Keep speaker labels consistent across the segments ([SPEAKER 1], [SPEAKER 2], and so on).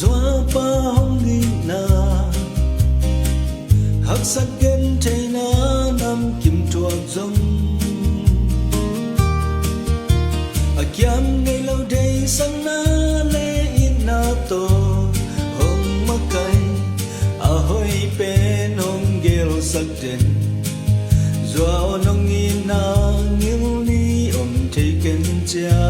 [SPEAKER 1] Zoa pa hong ni na hak sak gen thei na nam kim tuak zong a kyam nei lo dei sang na le in na to hong makai a hoi pen hong gel sak den zoa nong ni na ngil ni om thei ken cha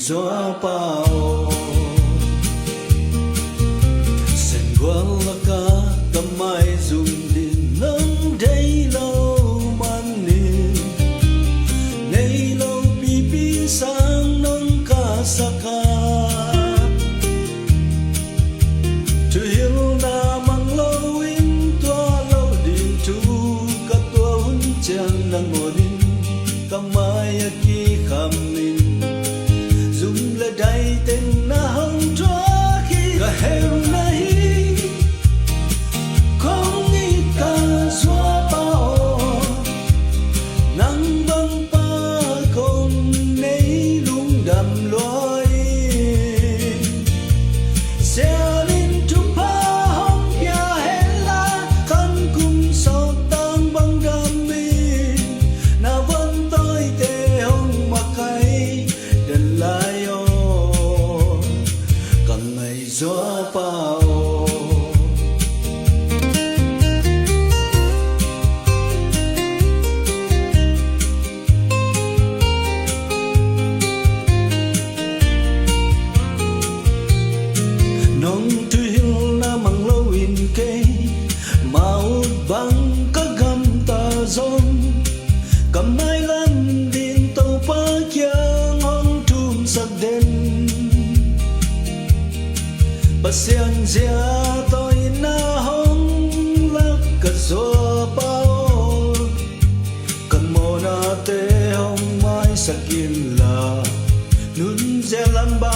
[SPEAKER 1] Zoa pao sen quang la ka kamai zum din nang dei lo man ni nei lo pi pi sang nong ka saka tu hil na mang lo in tua lo din tu ka tua hun chang nang monin kamai ki kham min dai tên na hong cho khi cả heo nay không nghĩ cả xóa bao nắng băng pa con nấy lung đầm loài xe lên chung pa hong ya hela khăn cùng sao tăng băng đam mi na vẫn tôi tê hong mặc cái đần lại Zoa pao nong tu hil na mang lo in ke mau bang ka gam ta zong kam mai lan din to pa kyang hong tum sak den Pasiang zia tôi na hong lắc cả zoa bao cần mô na te hong mai sakin la nun ze lan ba